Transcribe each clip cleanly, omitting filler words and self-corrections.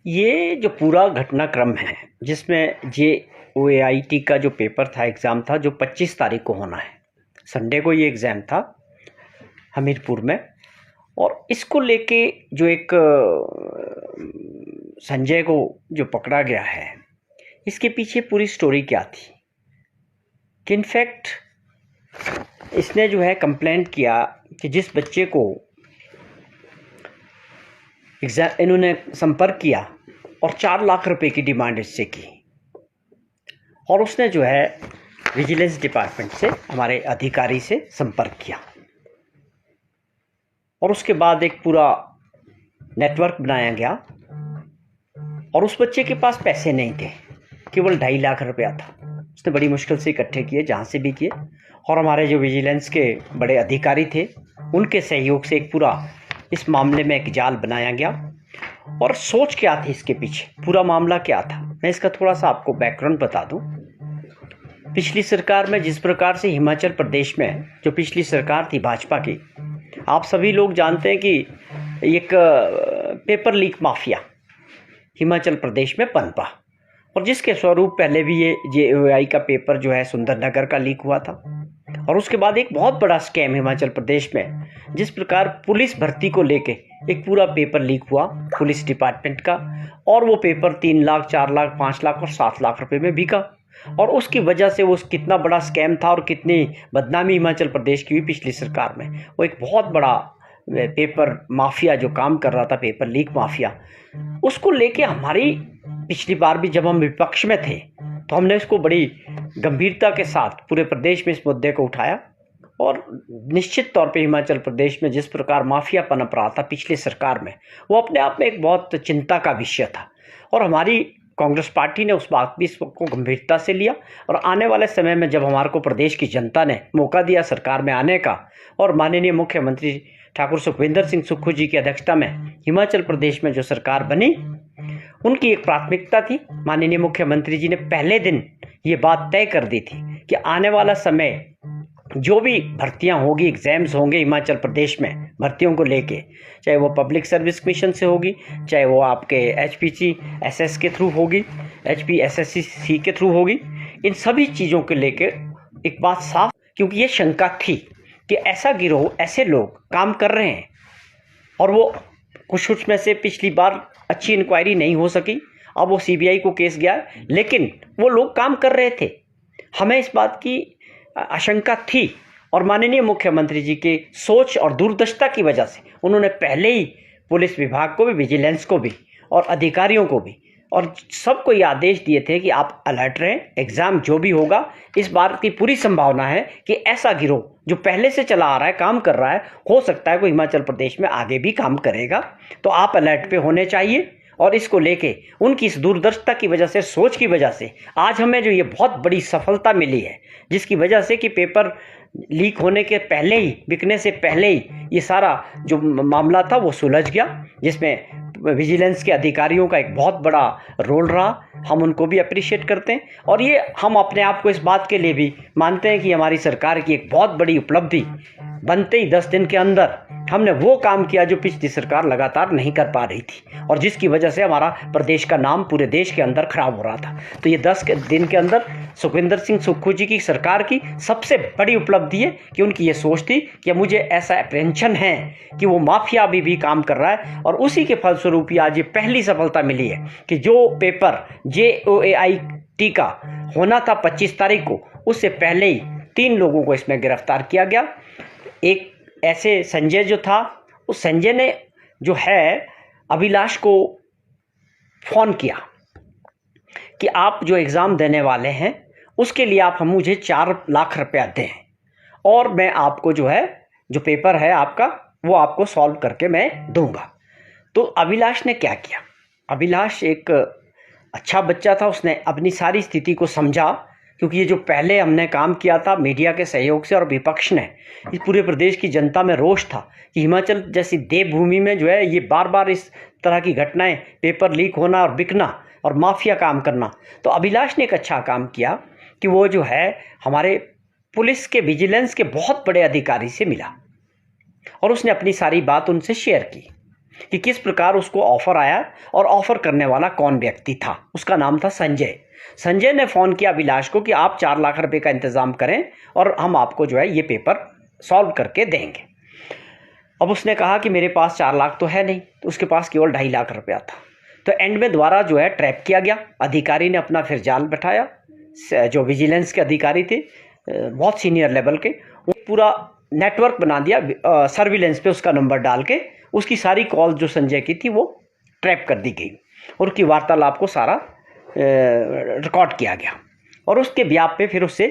ये जो पूरा घटनाक्रम है जिसमें JOAIT का जो पेपर था, एग्ज़ाम था, जो 25 तारीख को होना है, संडे को ये एग्ज़ाम था हमीरपुर में। और इसको लेके जो एक संजय को जो पकड़ा गया है, इसके पीछे पूरी स्टोरी क्या थी कि इनफैक्ट इसने जो है कंप्लेंट किया कि जिस बच्चे को इन्होंने संपर्क किया और 4 लाख रुपए की डिमांड इससे की, और उसने जो है विजिलेंस डिपार्टमेंट से, हमारे अधिकारी से संपर्क किया, और उसके बाद एक पूरा नेटवर्क बनाया गया। और उस बच्चे के पास पैसे नहीं थे, केवल 2.5 लाख रुपया था। उसने बड़ी मुश्किल से इकट्ठे किए, जहाँ से भी किए, और हमारे जो विजिलेंस के बड़े अधिकारी थे उनके सहयोग से एक पूरा इस मामले में एक जाल बनाया गया। और सोच क्या थी इसके पीछे, पूरा मामला क्या था, मैं इसका थोड़ा सा आपको बैकग्राउंड बता दूं। पिछली सरकार में जिस प्रकार से हिमाचल प्रदेश में जो पिछली सरकार थी भाजपा की, आप सभी लोग जानते हैं कि एक paper leak mafia Himachal Pradesh में पनपा, और जिसके स्वरूप पहले भी ये JOAI का पेपर जो है सुंदरनगर का लीक हुआ था। और उसके बाद एक बहुत बड़ा स्कैम हिमाचल प्रदेश में, जिस प्रकार पुलिस भर्ती को लेके एक पूरा पेपर लीक हुआ पुलिस डिपार्टमेंट का, और वो पेपर 3 लाख, 4 लाख, 5 लाख और 7 लाख रुपए में बिका। और उसकी वजह से वो कितना बड़ा स्कैम था और कितनी बदनामी हिमाचल प्रदेश की हुई पिछली सरकार में। वो एक बहुत बड़ा पेपर माफिया जो काम कर रहा था, पेपर लीक माफिया, उसको लेके हमारी पिछली बार भी जब हम विपक्ष में थे तो हमने इसको बड़ी गंभीरता के साथ पूरे प्रदेश में इस मुद्दे को उठाया। और निश्चित तौर पे हिमाचल प्रदेश में जिस प्रकार माफिया पनप रहा था पिछली सरकार में, वो अपने आप में एक बहुत चिंता का विषय था। और हमारी कांग्रेस पार्टी ने उस बात भी इसको गंभीरता से लिया, और आने वाले समय में जब हमारे को प्रदेश की जनता ने मौका दिया सरकार में आने का, और माननीय मुख्यमंत्री ठाकुर सुखविंदर सिंह सुक्खू जी की अध्यक्षता में हिमाचल प्रदेश में जो सरकार बनी, उनकी एक प्राथमिकता थी। माननीय मुख्यमंत्री जी ने पहले दिन ये बात तय कर दी थी कि आने वाला समय जो भी भर्तियां होगी, एग्जाम्स होंगे हिमाचल प्रदेश में भर्तियों को लेके, चाहे वो पब्लिक सर्विस कमीशन से होगी, चाहे वो आपके HPCSS के थ्रू होगी, HPSSC के थ्रू होगी, इन सभी चीज़ों के लेके एक बात साफ, क्योंकि ये शंका थी कि ऐसा गिरोह, ऐसे लोग काम कर रहे हैं, और वो कुछ उसमें से पिछली बार अच्छी इंक्वायरी नहीं हो सकी, अब वो CBI को केस गया, लेकिन वो लोग काम कर रहे थे। हमें इस बात की आशंका थी, और माननीय मुख्यमंत्री जी के सोच और दूरदर्शिता की वजह से उन्होंने पहले ही पुलिस विभाग को भी, विजिलेंस को भी, और अधिकारियों को भी, और सबको ये आदेश दिए थे कि आप अलर्ट रहें, एग्ज़ाम जो भी होगा, इस बार की पूरी संभावना है कि ऐसा गिरोह जो पहले से चला आ रहा है, काम कर रहा है, हो सकता है कोई हिमाचल प्रदेश में आगे भी काम करेगा, तो आप अलर्ट पे होने चाहिए। और इसको लेके उनकी इस दूरदर्शिता की वजह से, सोच की वजह से आज हमें जो ये बहुत बड़ी सफलता मिली है, जिसकी वजह से कि पेपर लीक होने के पहले ही, बिकने से पहले ही ये सारा जो मामला था वो सुलझ गया, जिसमें विजिलेंस के अधिकारियों का एक बहुत बड़ा रोल रहा। हम उनको भी अप्रिशिएट करते हैं, और ये हम अपने आप को इस बात के लिए भी मानते हैं कि हमारी सरकार की एक बहुत बड़ी उपलब्धि, बनते ही 10 दिन के अंदर हमने वो काम किया जो पिछली सरकार लगातार नहीं कर पा रही थी, और जिसकी वजह से हमारा प्रदेश का नाम पूरे देश के अंदर खराब हो रहा था। तो ये 10 दिन के अंदर सुखविंदर सिंह सुक्खू जी की सरकार की सबसे बड़ी उपलब्धि है कि उनकी ये सोच थी कि मुझे ऐसा अप्रेंशन है कि वो माफिया अभी भी काम कर रहा है, और उसी के फलस्वरूप आज ये पहली सफलता मिली है कि जो पेपर JOAIT का होना था 25 तारीख को, उससे पहले ही 3 लोगों को इसमें गिरफ्तार किया गया। एक ऐसे संजय जो था, उस संजय ने जो है अभिलाष को फ़ोन किया कि आप जो एग्ज़ाम देने वाले हैं उसके लिए आप हम मुझे 4 लाख रुपया दें, और मैं आपको जो है, जो पेपर है आपका, वो आपको सॉल्व करके मैं दूंगा। तो अभिलाष ने क्या किया, अभिलाष एक अच्छा बच्चा था, उसने अपनी सारी स्थिति को समझा, क्योंकि ये जो पहले हमने काम किया था मीडिया के सहयोग से और विपक्ष ने, इस पूरे प्रदेश की जनता में रोष था कि हिमाचल जैसी देवभूमि में जो है ये बार बार इस तरह की घटनाएं, पेपर लीक होना और बिकना और माफिया काम करना। तो अभिलाष ने एक अच्छा काम किया कि वो जो है हमारे पुलिस के, विजिलेंस के बहुत बड़े अधिकारी से मिला, और उसने अपनी सारी बात उनसे शेयर की। कि किस प्रकार उसको ऑफ़र आया और ऑफ़र करने वाला कौन व्यक्ति था। उसका नाम था संजय। संजय ने फ़ोन किया अभिलाष को कि आप 4 लाख रुपए का इंतज़ाम करें और हम आपको जो है ये पेपर सॉल्व करके देंगे। अब उसने कहा कि मेरे पास 4 लाख तो है नहीं, तो उसके पास केवल 2.5 लाख रुपया था। तो एंड में दोबारा जो है ट्रैप किया गया। अधिकारी ने अपना फिर जाल बैठाया, जो विजिलेंस के अधिकारी थे बहुत सीनियर लेवल के, वो पूरा नेटवर्क बना दिया सर्विलेंस पे उसका नंबर डाल के। उसकी सारी कॉल जो संजय की थी वो ट्रैप कर दी गई और उसकी वार्तालाप को सारा रिकॉर्ड किया गया। और उसके ब्याह पे फिर उससे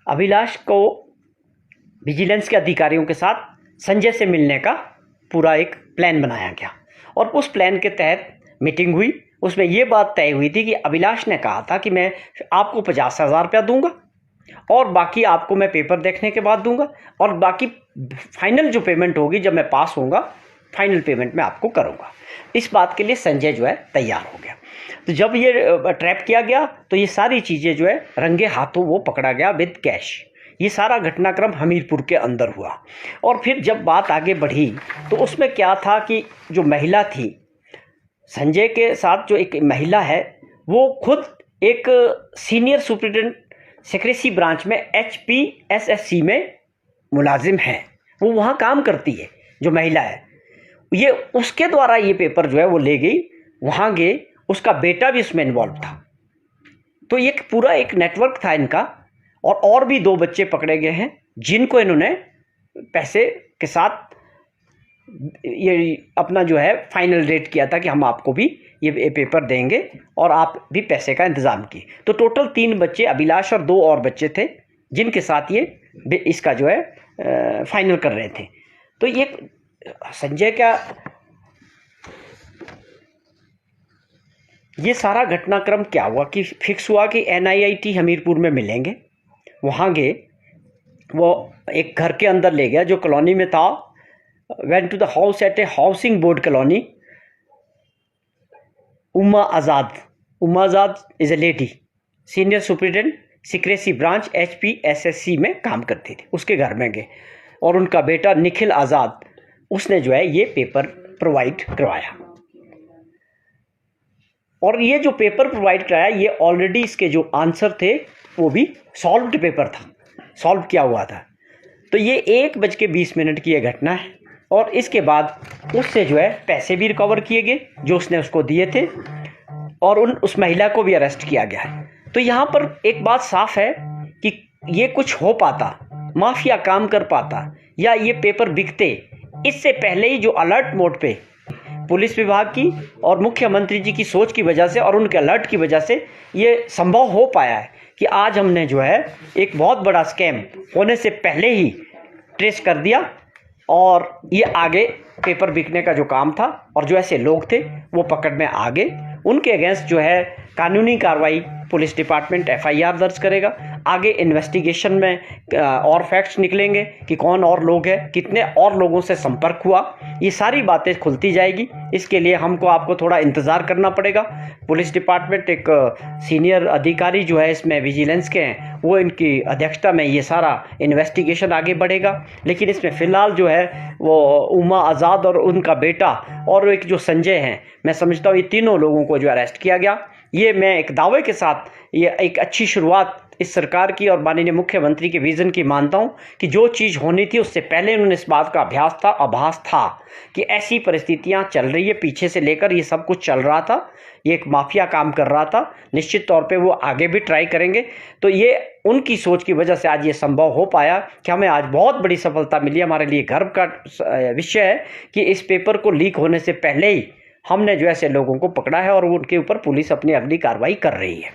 अभिलाष को विजिलेंस के अधिकारियों के साथ संजय से मिलने का पूरा एक प्लान बनाया गया और उस प्लान के तहत मीटिंग हुई। उसमें ये बात तय हुई थी कि अभिलाष ने कहा था कि मैं आपको 50,000 रुपया दूंगा और बाकी आपको मैं पेपर देखने के बाद दूंगा और बाकी फाइनल जो पेमेंट होगी जब मैं पास होऊंगा फाइनल पेमेंट मैं आपको करूंगा। इस बात के लिए संजय जो है तैयार हो गया। तो जब ये ट्रैप किया गया तो ये सारी चीज़ें जो है रंगे हाथों वो पकड़ा गया विद कैश। ये सारा घटनाक्रम हमीरपुर के अंदर हुआ। और फिर जब बात आगे बढ़ी तो उसमें क्या था कि जो महिला थी, संजय के साथ जो एक महिला है, वो खुद एक सीनियर सुपरिटेंडेंट सेक्रेसी ब्रांच में HPSSC में मुलाजिम है। वो वहाँ काम करती है जो महिला है। ये उसके द्वारा ये पेपर जो है वो ले गई, वहाँ गए, उसका बेटा भी उसमें इन्वॉल्व था। तो ये पूरा एक नेटवर्क था इनका। और भी 2 बच्चे पकड़े गए हैं जिनको इन्होंने पैसे के साथ ये अपना जो है फाइनल रेट किया था कि हम आपको भी ये पेपर देंगे और आप भी पैसे का इंतज़ाम किए। तो टोटल 3 बच्चे, अभिलाष और 2 और बच्चे थे जिनके साथ ये इसका जो है फाइनल कर रहे थे। तो ये संजय का ये सारा घटनाक्रम क्या हुआ कि फिक्स हुआ कि NIIT हमीरपुर में मिलेंगे। वहाँ गए, वो एक घर के अंदर ले गया जो कॉलोनी में था। Went to the house at a housing board colony. Uma Azad is a lady, senior superintendent secrecy branch HPSSC में काम करती थी। उसके घर में गए और उनका बेटा निखिल आज़ाद, उसने जो है ये पेपर प्रोवाइड करवाया। और ये जो पेपर प्रोवाइड कराया, ये ऑलरेडी इसके जो आंसर थे वो भी सॉल्व्ड पेपर था, सॉल्व किया हुआ था। तो ये 1:20 की ये घटना है। और इसके बाद उससे जो है पैसे भी रिकवर किए गए जो उसने उसको दिए थे और उस महिला को भी अरेस्ट किया गया है। तो यहाँ पर एक बात साफ है कि ये कुछ हो पाता, माफिया काम कर पाता या ये पेपर बिकते, इससे पहले ही जो अलर्ट मोड पे पुलिस विभाग की और मुख्यमंत्री जी की सोच की वजह से और उनके अलर्ट की वजह से ये संभव हो पाया है कि आज हमने जो है एक बहुत बड़ा स्कैम होने से पहले ही ट्रेस कर दिया और ये आगे पेपर बिकने का जो काम था और जो ऐसे लोग थे वो पकड़ में आ गए। उनके अगेंस्ट जो है कानूनी कार्रवाई पुलिस डिपार्टमेंट FIR दर्ज करेगा। आगे इन्वेस्टिगेशन में और फैक्ट्स निकलेंगे कि कौन और लोग हैं, कितने और लोगों से संपर्क हुआ, ये सारी बातें खुलती जाएगी। इसके लिए आपको थोड़ा इंतज़ार करना पड़ेगा। पुलिस डिपार्टमेंट एक सीनियर अधिकारी जो है इसमें विजिलेंस के हैं, वो इनकी अध्यक्षता में ये सारा इन्वेस्टिगेशन आगे बढ़ेगा। लेकिन इसमें फ़िलहाल जो है वो उमा आज़ाद और उनका बेटा और एक जो संजय हैं, मैं समझता हूँ ये तीनों लोगों को जो अरेस्ट किया गया। ये मैं एक दावे के साथ ये एक अच्छी शुरुआत इस सरकार की और माननीय मुख्यमंत्री के विज़न की मानता हूँ कि जो चीज़ होनी थी उससे पहले उन्होंने इस बात का आभास था कि ऐसी परिस्थितियाँ चल रही है, पीछे से लेकर ये सब कुछ चल रहा था, ये एक माफिया काम कर रहा था। निश्चित तौर पे वो आगे भी ट्राई करेंगे। तो ये उनकी सोच की वजह से आज ये संभव हो पाया कि हमें आज बहुत बड़ी सफलता मिली। हमारे लिए गर्व का विषय है कि इस पेपर को लीक होने से पहले ही हमने जो ऐसे लोगों को पकड़ा है और उनके ऊपर पुलिस अपनी अगली कार्रवाई कर रही है।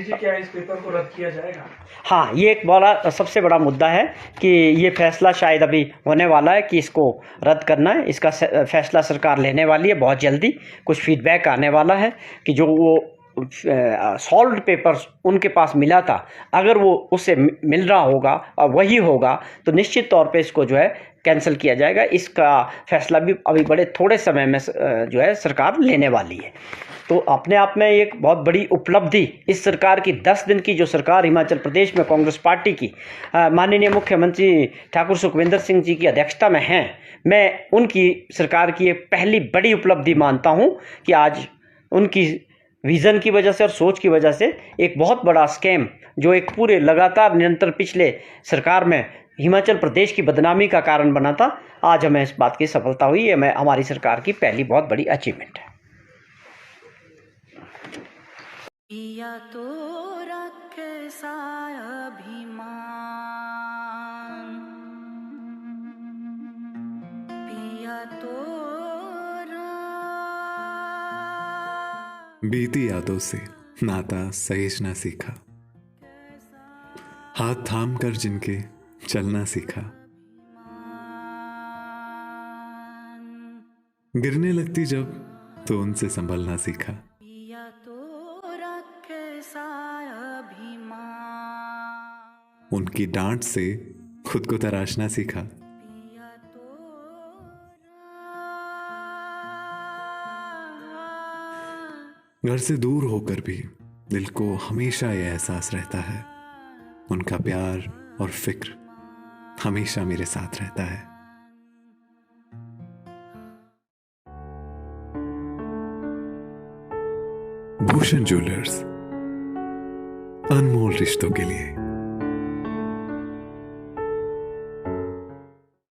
क्या इस पेपर को रद्द किया जाएगा? हाँ, ये एक बड़ा सबसे बड़ा मुद्दा है कि ये फैसला शायद अभी होने वाला है कि इसको रद्द करना है। इसका फैसला सरकार लेने वाली है बहुत जल्दी। कुछ फीडबैक आने वाला है कि जो वो सॉल्व्ड पेपर्स उनके पास मिला था, अगर वो उससे मिल रहा होगा और वही होगा तो निश्चित तौर पे इसको जो है कैंसिल किया जाएगा। इसका फैसला भी अभी बड़े थोड़े समय में जो है सरकार लेने वाली है। तो अपने आप में एक बहुत बड़ी उपलब्धि इस सरकार की 10 दिन की जो सरकार हिमाचल प्रदेश में कांग्रेस पार्टी की माननीय मुख्यमंत्री ठाकुर सुखविंदर सिंह जी की अध्यक्षता में है, मैं उनकी सरकार की एक पहली बड़ी उपलब्धि मानता हूं कि आज उनकी विज़न की वजह से और सोच की वजह से एक बहुत बड़ा स्कैम जो एक पूरे लगातार निरंतर पिछले सरकार में हिमाचल प्रदेश की बदनामी का कारण बना था, आज हमें इस बात की सफलता हुई है। मैं हमारी सरकार की पहली बहुत बड़ी अचीवमेंट है। पिया तो रखे सा अभिमान, पिया तो बीती यादों से नाता सहेजना सीखा, हाथ थाम कर जिनके चलना सीखा, गिरने लगती जब तो उनसे संभलना सीखा। पिया तो रखे सा अभिमान, उनकी डांट से खुद को तराशना सीखा। पिया तो घर से दूर होकर भी दिल को हमेशा यह एहसास रहता है, उनका प्यार और फिक्र हमेशा मेरे साथ रहता है। भूषण ज्वेलर्स, अनमोल रिश्तों के लिए।